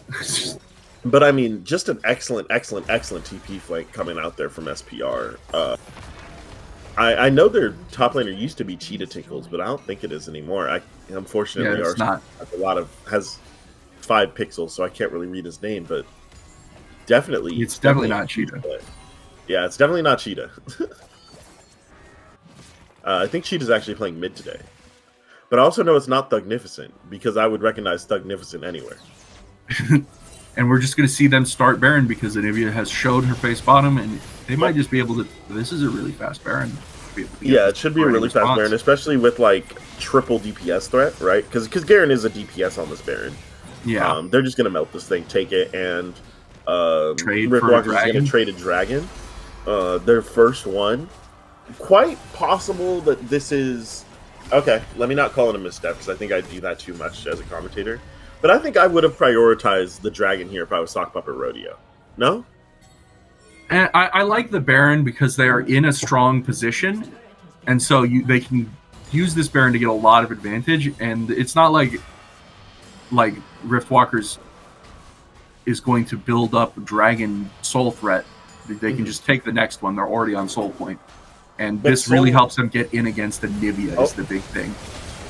But I mean, just an excellent TP flank coming out there from SPR. I know their top laner used to be Cheetah Tinkles, but I don't think it is anymore. Unfortunately, it's not. Has 5 pixels, so I can't really read his name, but definitely it's definitely not Cheetah. Yeah, it's definitely not Cheetah. I think Cheetah's actually playing mid today. But I also know it's not Thugnificent, because I would recognize Thugnificent anywhere. And we're just going to see them start Baron because Anivia has showed her face bottom, and they might just be able to... This is a really fast Baron. Yeah, it should be a really fast Baron, especially with, like, triple DPS threat, right? Because Garen is a DPS on this Baron. Yeah. They're just going to melt this thing, take it, and Riftwalker's going to trade a dragon. Their first one. Quite possible that this is... Okay, let me not call it a misstep, because I think I do that too much as a commentator. But I think I would have prioritized the dragon here if I was Sock Puppet Rodeo. No? And I like the Baron because they are in a strong position, and so they can use this Baron to get a lot of advantage, and it's not like Riftwalkers is going to build up Dragon Soul Threat. They can just take the next one. They're already on Soul Point. And this really helps them get in against Anivia is the big thing.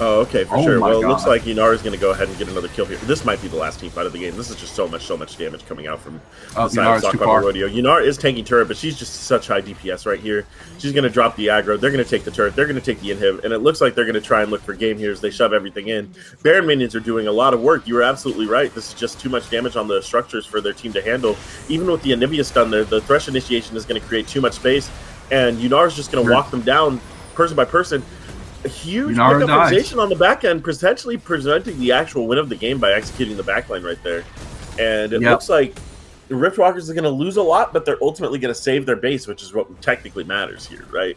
Oh, okay, for sure. Well, it looks like Yunara's going to go ahead and get another kill here. This might be the last team fight of the game. This is just so much damage coming out from the side of Sock Puppet Rodeo. Yunara is tanking turret, but she's just such high DPS right here. She's going to drop the aggro. They're going to take the turret. They're going to take the inhib, and it looks like they're going to try and look for game here as they shove everything in. Baron minions are doing a lot of work. You were absolutely right. This is just too much damage on the structures for their team to handle. Even with the Anivia stun there, the Thresh initiation is going to create too much space, and Yunara's just going to walk them down person by person. A huge pickup from Zacian on the back end, potentially presenting the actual win of the game by executing the backline right there. And it looks like the Riftwalkers are going to lose a lot, but they're ultimately going to save their base, which is what technically matters here, right?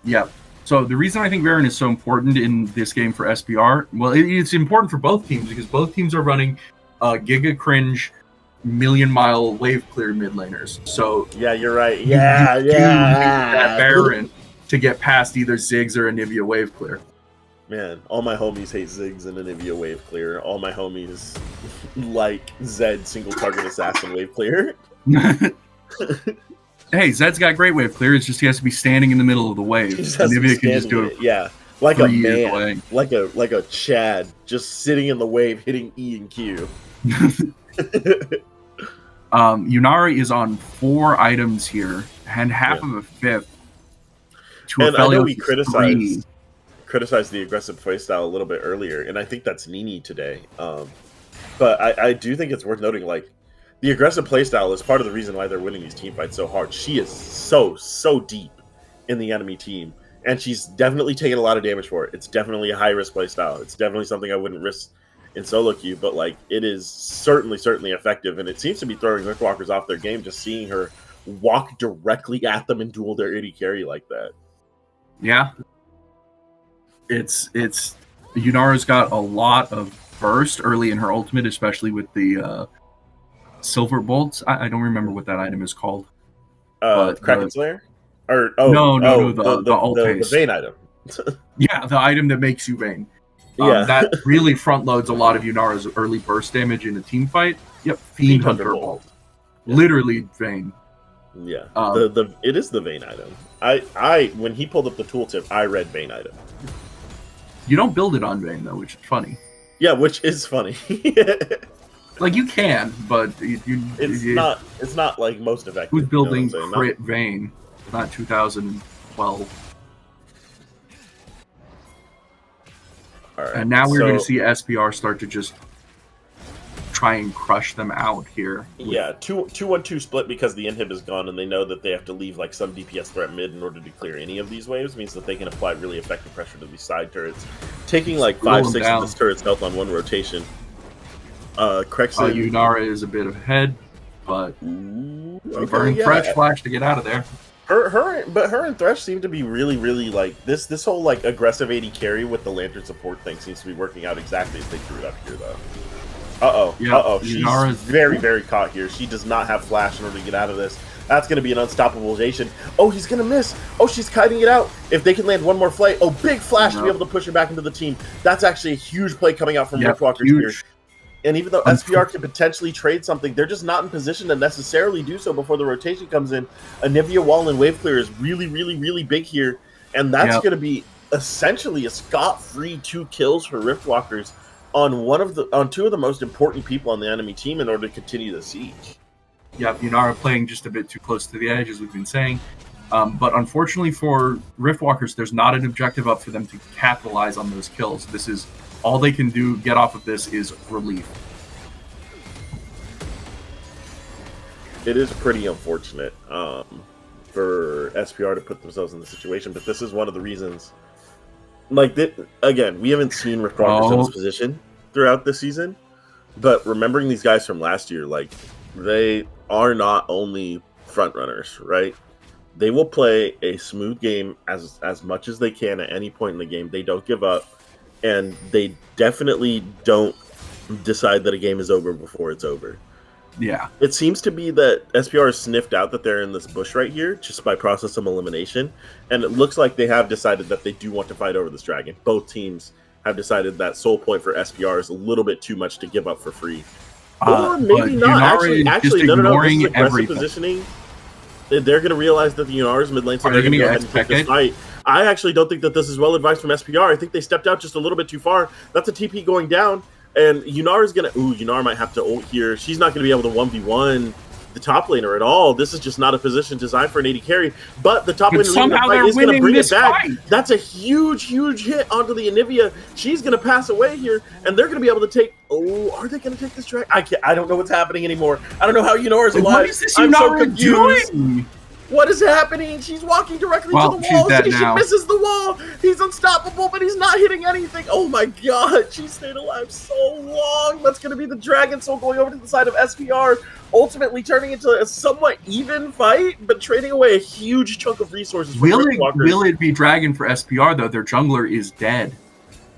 Yeah. So the reason I think Baron is so important in this game for SPR, well, it's important for both teams because both teams are running Giga Cringe million-mile wave clear mid laners. So yeah, you're right. Yeah, that Baron to get past either Ziggs or Anivia wave clear. Man, all my homies hate Ziggs and Anivia wave clear. All my homies like Zed single target assassin wave clear. Hey, Zed's got great wave clear. It's just he has to be standing in the middle of the wave. Anivia can just do it. Yeah, like a man, like a Chad, just sitting in the wave, hitting E and Q. Yunara is on 4 items here, and half of a fifth. And I know we criticized the aggressive playstyle a little bit earlier, and I think that's Nini today. But I do think it's worth noting, like, the aggressive playstyle is part of the reason why they're winning these team fights so hard. She is so deep in the enemy team, and she's definitely taking a lot of damage for it. It's definitely a high-risk playstyle. It's definitely something I wouldn't risk in solo queue, but, like, it is certainly effective, and it seems to be throwing Riftwalkers off their game just seeing her walk directly at them and duel their AD carry like that. Yeah, it's Yunara's got a lot of burst early in her ultimate, especially with the silver bolts. I don't remember what that item is called. Kraken Slayer, or the ult the Vayne item. Yeah, the item that makes you Vayne. That really front loads a lot of Yunara's early burst damage in a team fight. Yep, Fiend Hunter Bolt, literally Vayne. Yeah, it is the Vayne item. I when he pulled up the tooltip, I read Vayne item. You don't build it on Vayne though, which is funny. Yeah, which is funny. Like you can, but it's not like most effective. Who's building crit Vayne? Not 2012. All right, and now we're going to see SPR start to just try and crush them out here. Yeah, 2-1-2 split because the inhib is gone, and they know that they have to leave like some DPS threat mid in order to clear any of these waves. Means that they can apply really effective pressure to these side turrets, taking like 5-6 of this turret's health on one rotation. Crexit, Yunara is a bit ahead, but burning Fresh Flash to get out of there. Her and Thresh seem to be really, really like this whole like aggressive AD carry with the lantern support thing seems to be working out exactly as they drew it up here though. She's very, very caught here. She does not have flash in order to get out of this. That's going to be an unstoppabilization. Oh, he's going to miss. Oh, she's kiting it out. If they can land one more flay. Oh, big flash to be able to push her back into the team. That's actually a huge play coming out from Riftwalkers here. And even though SPR can potentially trade something, they're just not in position to necessarily do so before the rotation comes in. Anivia wall and wave clear is really, really, really big here. And that's going to be essentially a scot-free 2 kills for Riftwalkers on two of the most important people on the enemy team in order to continue the siege. Yep, Yunara playing just a bit too close to the edge, as we've been saying. But unfortunately for Riftwalkers, there's not an objective up for them to capitalize on those kills. This is all they can do, get off of this, is relief. It is pretty unfortunate for SPR to put themselves in the situation, but this is one of the reasons. Like, again, we haven't seen Riftwalkers in this position throughout this season, but remembering these guys from last year, like, they are not only front runners, right? They will play a smooth game as much as they can at any point in the game. They don't give up. And they definitely don't decide that a game is over before it's over. Yeah. It seems to be that SPR has sniffed out that they're in this bush right here just by process of elimination. And it looks like they have decided that they do want to fight over this dragon. Both teams have decided that soul point for SPR is a little bit too much to give up for free. Or maybe not. Actually, no. This is aggressive positioning. They're going to realize that the Yunara's mid lane, so they're going to go ahead and take this fight. I actually don't think that this is well advised from SPR. I think they stepped out just a little bit too far. That's a TP going down, and Yunara's going to... Ooh, Yunara might have to ult here. She's not going to be able to 1v1 the top laner at all. This is just not a position designed for an AD carry, but the top laner is going to bring it back. Fight. That's a huge, huge hit onto the Anivia. She's going to pass away here, and they're going to be able to take... Oh, are they going to take this track? I don't know what's happening anymore. I don't know how Yunara's alive. What is this Yunara doing? What is happening? She's walking directly to the wall. She misses the wall. He's unstoppable, but he's not hitting anything. Oh my god, she stayed alive so long. That's going to be the Dragon Soul going over to the side of SPR, ultimately turning into a somewhat even fight, but trading away a huge chunk of resources. Will it be Dragon for SPR, though? Their jungler is dead.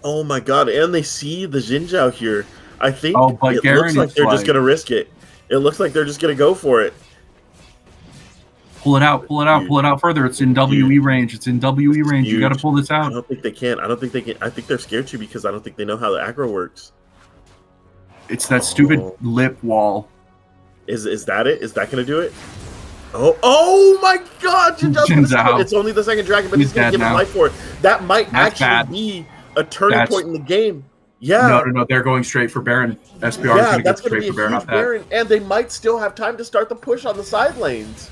Oh my god, and they see the Xin Zhao here. I think it looks like they're just going to risk it. It looks like they're just going to go for it. Pull it out further. It's in WE range. You got to pull this out. I don't think they can. I think they're scared to because I don't think they know how the aggro works. It's that stupid lip wall. Is that it? Is that going to do it? Oh my god! It's only the second dragon, but he's going to give his life for it. That might be a turning point in the game. Yeah. No. They're going straight for Baron. SPR is going to go straight for Baron. Baron, and they might still have time to start the push on the side lanes.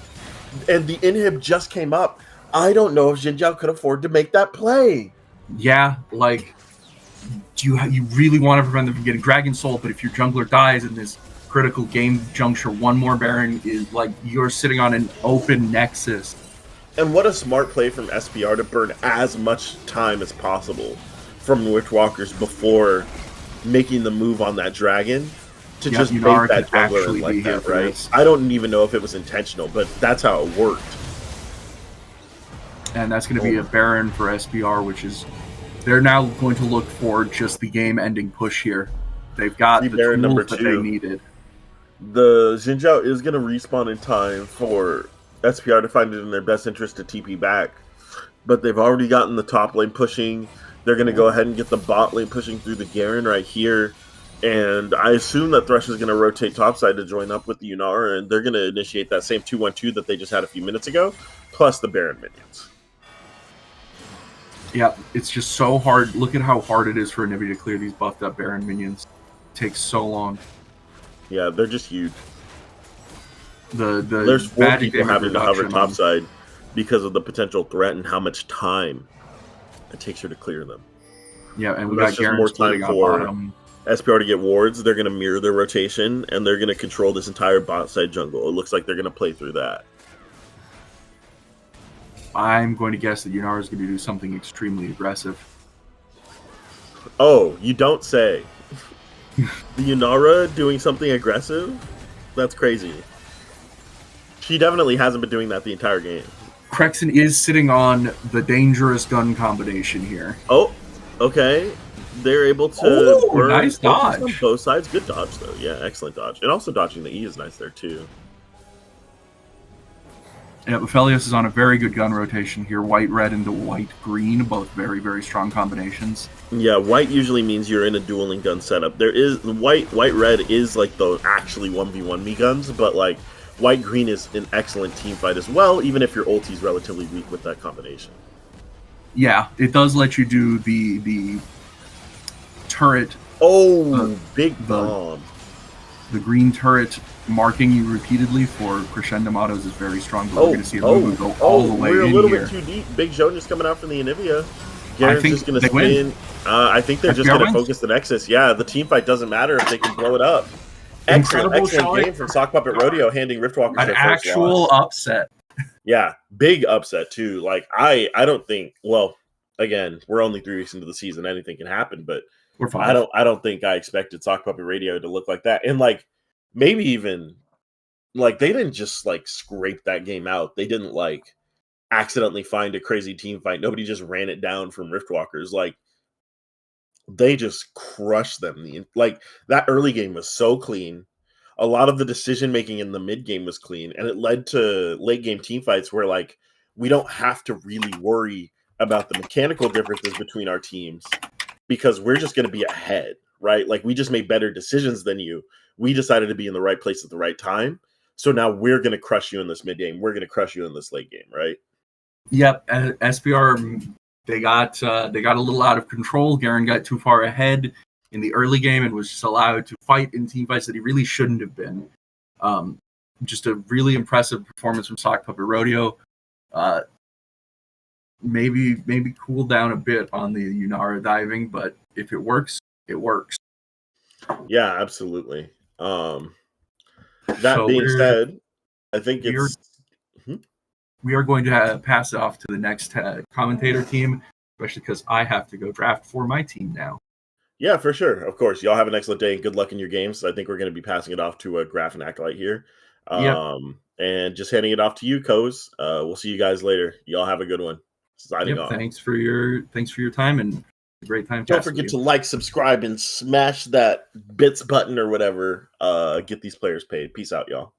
And the inhib just came up. I don't know if Xin Zhao could afford to make that play. Yeah, like, you really want to prevent them from getting Dragon Soul, but if your jungler dies in this critical game juncture, one more Baron is like you're sitting on an open nexus. And what a smart play from SPR to burn as much time as possible from Riftwalkers before making the move on that dragon. To just make that jungler like that, right? This. I don't even know if it was intentional, but that's how it worked. And that's going to be a Baron for SPR, which is... They're now going to look for just the game-ending push here. They've got the Baron number 2 that they needed. The Xin Zhao is going to respawn in time for SPR to find it in their best interest to TP back. But they've already gotten the top lane pushing. They're going to go ahead and get the bot lane pushing through the Garen right here. And I assume that Thresh is going to rotate topside to join up with the Yunara, and they're going to initiate that same 2-1-2 that they just had a few minutes ago, plus the Baron minions. Yeah, it's just so hard. Look at how hard it is for Anivia to clear these buffed up Baron minions. It takes so long. Yeah, they're just huge. There's 4 people having to hover topside because of the potential threat and how much time it takes her to clear them. Yeah, and we got Garen splitting up bottom. SPR to get wards. They're going to mirror their rotation, and they're going to control this entire bot side jungle. It looks like they're going to play through that. I'm going to guess that Yunara is going to do something extremely aggressive. Oh, you don't say. The Yunara doing something aggressive? That's crazy. She definitely hasn't been doing that the entire game. Crexen is sitting on the dangerous gun combination here. Oh, okay. They're able to burn nice dodge on both sides. Good dodge, though. Yeah, excellent dodge. And also dodging the E is nice there, too. Yeah, Aphelios is on a very good gun rotation here. White-red into white-green, both very, very strong combinations. Yeah, white usually means you're in a dueling gun setup. There is white-red is like the actually 1v1 me guns, but like white-green is an excellent team fight as well, even if your ulti's relatively weak with that combination. Yeah, it does let you do the turret. Oh, big bomb. The green turret marking you repeatedly for crescendo autos is very strong, but we're going to see it go all the way in. We're a little bit too deep. Big Jonas coming out from the Anivia. Garen's just going to spin. I think they're just going to focus the Nexus. Yeah, the team fight doesn't matter if they can blow it up. Excellent game from Sock Puppet Rodeo, handing Riftwalkers an actual upset. Yeah, big upset too. Like I don't think. Well, again, we're only 3 weeks into the season. Anything can happen, but we're fine. I don't think I expected Sock Puppet Radio to look like that, and like maybe even like they didn't just like scrape that game out. They didn't like accidentally find a crazy team fight. Nobody just ran it down from Riftwalkers. Like they just crushed them. Like that early game was so clean. A lot of the decision making in the mid game was clean, and it led to late game team fights where like we don't have to really worry about the mechanical differences between our teams because we're just going to be ahead, right? Like we just made better decisions than you. We decided to be in the right place at the right time. So now we're going to crush you in this mid game. We're going to crush you in this late game, right? Yep. SPR, they got a little out of control. Garen got too far ahead in the early game and was just allowed to fight in team fights that he really shouldn't have been. Just a really impressive performance from Sock Puppet Rodeo. Maybe cool down a bit on the Yunara diving, but if it works, it works. Yeah, absolutely. That being said, I think we are going to pass it off to the next commentator team, especially because I have to go draft for my team now. Yeah, for sure. Of course. Y'all have an excellent day and good luck in your games. I think we're going to be passing it off to a Graph and Acolyte here. And just handing it off to you, Coz. We'll see you guys later. Y'all have a good one. Signing off. Thanks for your time and a great time. Don't forget to like, subscribe, and smash that bits button or whatever. Get these players paid. Peace out, y'all.